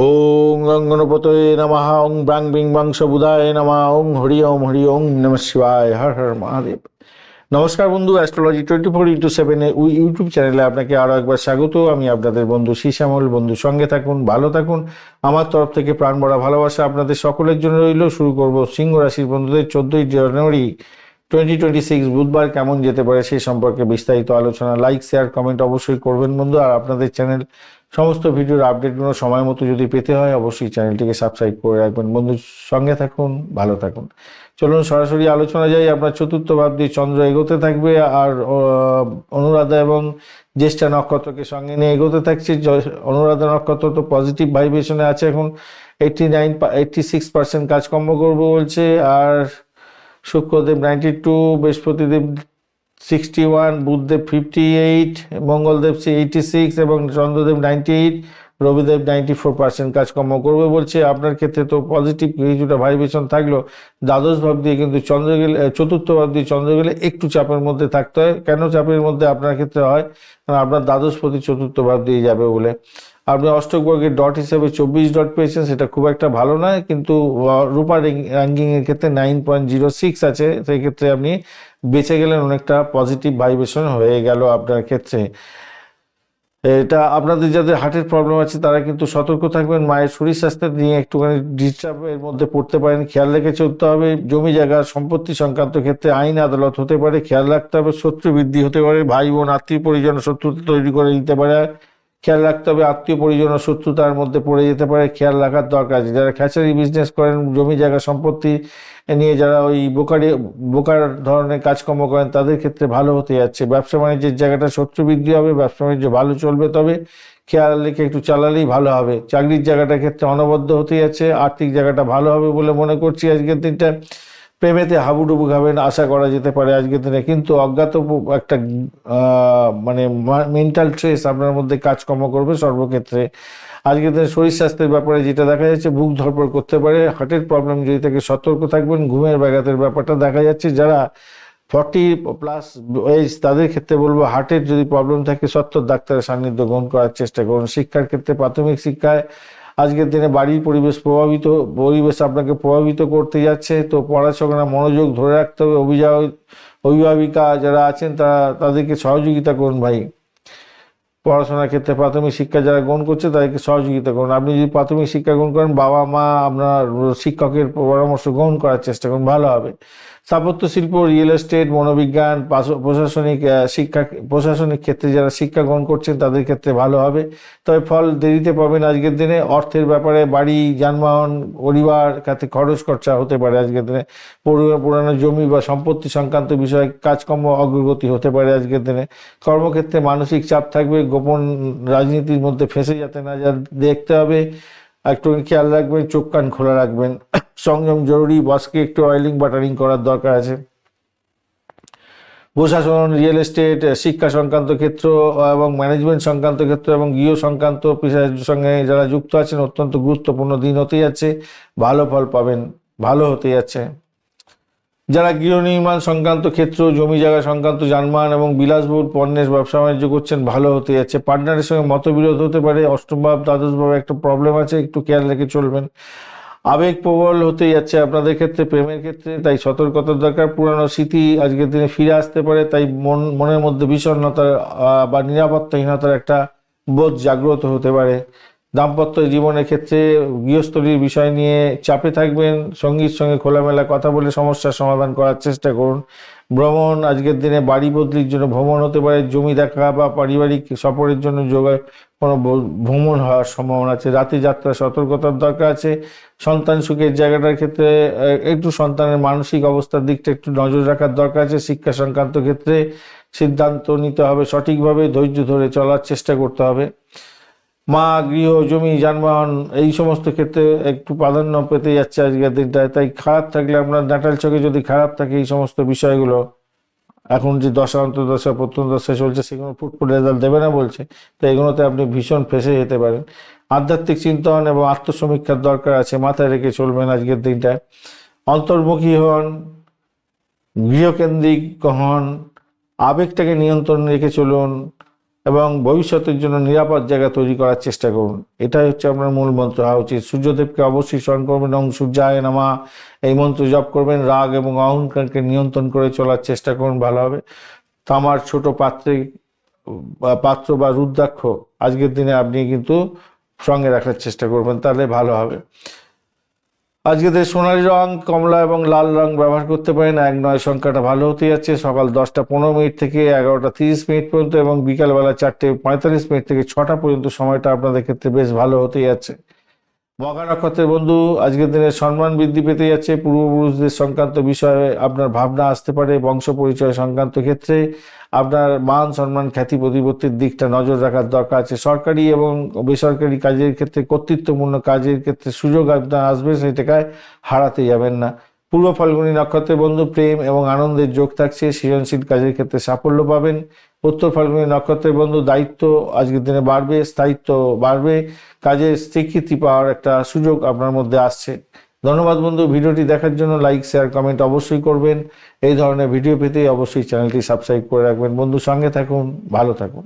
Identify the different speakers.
Speaker 1: ওং গং গণপতয়ে নমঃ ওং ব্রাং বিং বংশ বুধায় নমঃ ওং হরি ওং নমঃ শিবায় হর হর মহাদেব। নমস্কার বন্ধু, অ্যাস্ট্রোলজি 24x7 ইউটিউব চ্যানেলে আপনাকে আরও একবার স্বাগত। আমি আপনাদের বন্ধু শ্যামল। বন্ধু সঙ্গে থাকুন, ভালো থাকুন। আমার তরফ থেকে প্রাণ ভরা ভালোবাসা আপনাদের সকলের জন্য রইল। শুরু করব সিংহ রাশির বন্ধুদের 14ই জানুয়ারি 2026 বুধবার কেমন যেতে পারে সেই সম্পর্কে বিস্তারিত আলোচনা। লাইক, শেয়ার, কমেন্ট অবশ্যই করবেন বন্ধু। আর আপনাদের চ্যানেল সমস্ত ভিডিওর আপডেটগুলো সময় মতো যদি পেতে হয় অবশ্যই চ্যানেলটিকে সাবস্ক্রাইব করে রাখবেন বন্ধু। সঙ্গে থাকুন, ভালো থাকুন। চলুন সরাসরি আলোচনা যাই। আপনার চতুর্থ ভাব দিয়ে চন্দ্র এগোতে থাকবে আর অনুরাধা এবং জ্যেষ্ঠা নক্ষত্রকে সঙ্গে নিয়ে এগোতে থাকছে। অনুরাধা নক্ষত্র তো পজিটিভ ভাইব্রেশনে আছে, এখন 86% কাজকর্ম করবো বলছে। আর শুক্রদেব 92, বৃহস্পতিদেব 61, বুধদেব 58, মঙ্গলদেব 86 এবং চন্দ্রদেব 98, রবিদেব 94% কাজকর্ম করবে বলছে। আপনার ক্ষেত্রে তো পজিটিভ কিছুটা ভাইব্রেশন থাকলেও দ্বাদশ ভাব দিয়ে কিন্তু চন্দ্র গেলে, চতুর্থ ভাব দিয়ে চন্দ্র গেলে একটু চাপের মধ্যে থাকতে হয়। কেন চাপের মধ্যে আপনার ক্ষেত্রে হয়? কারণ আপনার দ্বাদশ প্রতি চতুর্থ ভাব দিয়ে যাবে বলে। আপনি অষ্টক বর্গের ডট হিসেবে 24 ডট পেয়েছেন, সেটা খুব একটা ভালো নয়, কিন্তু রূপা র্যাঙ্কিংয়ের ক্ষেত্রে 9.06 আছে। সেই ক্ষেত্রে আপনি বেঁচে গেলেন, অনেকটা পজিটিভ ভাইব্রেশন হয়ে গেল আপনার ক্ষেত্রে। এটা আপনাদের যাদের হার্টের প্রবলেম আছে তারা কিন্তু সতর্ক থাকবেন। মায়ের শরীর স্বাস্থ্য নিয়ে একটুখানি ডিস্টার্বের মধ্যে পড়তে পারেন, খেয়াল রেখে চলতে হবে। জমি জায়গা সম্পত্তি সংক্রান্ত ক্ষেত্রে আইন আদালত হতে পারে, খেয়াল রাখতে হবে। শত্রু বৃদ্ধি হতে পারে, ভাই বোন আত্মীয় পরিজন শত্রুতা তৈরি করে দিতে পারে, খেয়াল রাখতে হবে। আত্মীয় পরিজন শত্রুতার মধ্যে পড়ে যেতে পারে, খেয়াল রাখার দরকার আছে। যারা খ্যাচারি বিজনেস করেন, জমি জায়গা সম্পত্তি নিয়ে যারা ওই বোকার ধরনের কাজকর্ম করেন তাদের ক্ষেত্রে ভালো হতে যাচ্ছে। ব্যবসা বাণিজ্যের জায়গাটা শত্রু বৃদ্ধি হবে, ব্যবসা বাণিজ্য ভালো চলবে, তবে খেয়াল রেখে একটু চালালেই ভালো হবে। চাকরির জায়গাটার ক্ষেত্রে অনবদ্য হতে যাচ্ছে, আর্থিক জায়গাটা ভালো হবে বলে মনে করছি আজকের দিনটা। প্রেমেতে হাবুডুবু খাবেন আশা করা যেতে পারে আজকের দিনে, কিন্তু অজ্ঞাত একটা মানে মেন্টাল স্ট্রেস আপনার মধ্যে কাজকর্ম করবে সর্বক্ষেত্রে। আজকের দিনে শরীর স্বাস্থ্যের ব্যাপারে যেটা দেখা যাচ্ছে, বুক ধরপড় করতে পারে, হার্টের প্রবলেম যদি থাকে সতর্ক থাকবেন। ঘুমের ব্যাঘাতের ব্যাপারটা দেখা যাচ্ছে। যারা 40+ এজ তাদের ক্ষেত্রে বলবো, হার্টের যদি প্রবলেম থাকে সত্তর ডাক্তারের সান্নিধ্য গ্রহণ করার চেষ্টা করুন। শিক্ষার ক্ষেত্রে প্রাথমিক শিক্ষায় আজকের দিনে বাড়ির পরিবেশ আপনাকে প্রভাবিত করতে যাচ্ছে, তো পড়াশোনা মনোযোগ ধরে রাখতে হবে। অভিভাবিকা যারা আছেন তাদেরকে সহযোগিতা করুন ভাই। পড়াশোনার ক্ষেত্রে প্রাথমিক শিক্ষা যারা গ্রহণ করছে তাদেরকে সহযোগিতা করুন। আপনি যদি প্রাথমিক শিক্ষা গ্রহণ করেন, বাবা মা আপনার শিক্ষকের পরামর্শ গ্রহণ করার চেষ্টা করুন, ভালো হবে। স্থাপত্য শিল্প, রিয়েল এস্টেট, মনোবিজ্ঞান, প্রশাসনিক ক্ষেত্রে যারা শিক্ষা গ্রহণ করছেন তাদের ক্ষেত্রে ভালো হবে, তবে ফল দেরিতে পাবেন আজকের দিনে। অর্থের ব্যাপারে বাড়ি, যানবাহন, পরিবার খাতে খরচ খরচা হতে পারে আজকের দিনে। পুরানো জমি বা সম্পত্তি সংক্রান্ত বিষয়ে কাজকর্ম অগ্রগতি হতে পারে আজকের দিনে। কর্মক্ষেত্রে মানসিক চাপ থাকবে, গোপন রাজনীতির মধ্যে ফেঁসে যাতে না দেখতে হবে, একটু খেয়াল রাখবেন, চোখ কান খোলা রাখবেন। সংযম জরুরি, বসকে একটু অয়েলিং বাটারিং করার দরকার আছে। প্রশাসন, রিয়েল এস্টেট, শিক্ষা সংক্রান্ত ক্ষেত্র এবং ম্যানেজমেন্ট সংক্রান্ত ক্ষেত্র এবং গৃহ সংক্রান্ত পেশার সঙ্গে যারা যুক্ত আছেন অত্যন্ত গুরুত্বপূর্ণ দিন হতে যাচ্ছে, ভালো ফল পাবেন, ভালো হতে যাচ্ছে। যারা গৃহ নির্মাণ সংক্রান্ত ক্ষেত্র, জমি জায়গা সংক্রান্ত, যানবাহন এবং বিলাসবহুল পণ্যের ব্যবসা বাণিজ্য করছেন, ভালো হতে যাচ্ছে। পার্টনারের সঙ্গে মতবিরোধ হতে পারে, অষ্টম ভাব দ্বাদশ ভাবে একটা প্রবলেম আছে, একটু খেয়াল রেখে চলবেন। আবেগ প্রবল হতে যাচ্ছে আপনাদের ক্ষেত্রে, প্রেমের ক্ষেত্রে, তাই সতর্কতার দরকার। পুরানো স্মৃতি আজকের দিনে ফিরে আসতে পারে, তাই মনের মধ্যে বিষণ্ণতার বা নিরাপত্তাহীনতার একটা বোধ জাগ্রত হতে পারে। দাম্পত্য জীবনের ক্ষেত্রে গৃহস্থলীর বিষয় নিয়ে চাপে থাকবেন, সঙ্গীর সঙ্গে খোলামেলা কথা বলে সমস্যার সমাধান করার চেষ্টা করুন। ভ্রমণ, আজকের দিনে বাড়ি বদলির জন্য ভ্রমণ হতে পারে, জমি দেখা বা পারিবারিক সফরের জন্য কোনো ভ্রমণ হওয়ার সম্ভাবনা আছে। রাতে যাত্রা সতর্কতার দরকার আছে। সন্তান সুখের জায়গাটার ক্ষেত্রে একটু সন্তানের মানসিক অবস্থার দিকটা একটু নজর রাখার দরকার আছে। শিক্ষা সংক্রান্ত ক্ষেত্রে সিদ্ধান্ত নিতে হবে সঠিকভাবে, ধৈর্য ধরে চলার চেষ্টা করতে হবে। মা, গৃহ, জমি, যানবাহন এই সমস্ত ক্ষেত্রে একটু প্রাধান্য পেতে যাচ্ছে আজকের দিনটায়। তাই খারাপ থাকলে আপনার নাটাল চোখে যদি খারাপ থাকে এই সমস্ত বিষয়গুলো, এখন যে দশা অন্তর্দশা প্রত্যন্ত দশা চলছে সেগুলো ফুটফুট রেজাল্ট দেবে না বলছে, তো এগুলোতে আপনি ভীষণ ফেঁসে যেতে পারেন। আধ্যাত্মিক চিন্তন এবং আত্মসমীক্ষার দরকার আছে, মাথায় রেখে চলবেন আজকের দিনটায়। অন্তর্মুখী হন, গৃহকেন্দ্রিক হন, আবেগটাকে নিয়ন্ত্রণ রেখে চলুন, এবং ভবিষ্যতের জন্য নিরাপদ জায়গা তৈরি করার চেষ্টা করুন। এটাই হচ্ছে আপনার মূল মন্ত্র হওয়া উচিত। সূর্যদেবকে অবশ্যই স্মরণ করবেন এবং সূর্যায় নমঃ এই মন্ত্র জপ করবেন। রাগ এবং অহংকারকে নিয়ন্ত্রণ করে চলার চেষ্টা করুন, ভালো হবে। তামার ছোট পাত্র বা রুদ্রাক্ষ আজকের দিনে আপনি কিন্তু সঙ্গে রাখার চেষ্টা করবেন, তাহলে ভালো হবে। আজকে সোনালী রং, কমলা এবং লাল রং ব্যবহার করতে পারেন। 1-9 সংখ্যাটা ভালো হতে যাচ্ছে। সকাল 10টা 15 মিনিট থেকে 11টা 30 মিনিট পর্যন্ত এবং বিকালবেলা 4টে 45 মিনিট থেকে 6টা পর্যন্ত সময়টা আপনাদের ক্ষেত্রে বেশ ভালো হতে যাচ্ছে। মঘা নক্ষত্রের বন্ধু, আজকের দিনে সম্মান বৃদ্ধি পেতে যাচ্ছে। পূর্বপুরুষদের সংক্রান্ত বিষয়ে আপনার ভাবনা আসতে পারে। বংশ পরিচয় সংক্রান্ত ক্ষেত্রে আপনার মান সম্মান খ্যাতি প্রতিপত্তির দিকটা নজর রাখার দরকার আছে। সরকারি এবং বেসরকারি কাজের ক্ষেত্রে, কর্তৃত্বপূর্ণ কাজের ক্ষেত্রে সুযোগ আপনার আসবে, সেটাকে হারাতে যাবেন না। পূর্ব ফাল্গুনী নক্ষত্রের বন্ধু, প্রেম এবং আনন্দের যোগ থাকছে। সৃজনশীল কাজের ক্ষেত্রে সাফল্য পাবেন। উত্তর ফাল্গুনী নক্ষত্রের বন্ধু, দায়িত্ব আজকের দিনে বাড়বে, স্থায়িত্ব বাড়বে, কাজের স্বীকৃতি পাওয়ার একটা সুযোগ আপনার মধ্যে আসছে। ধন্যবাদ বন্ধু, ভিডিওটি দেখার জন্য। লাইক শেয়ার কমেন্ট অবশ্যই করবেন। এই ধরনের ভিডিও পেতে অবশ্যই চ্যানেলটি সাবস্ক্রাইব করে রাখবেন। বন্ধু, সঙ্গে থাকুন, ভালো থাকুন।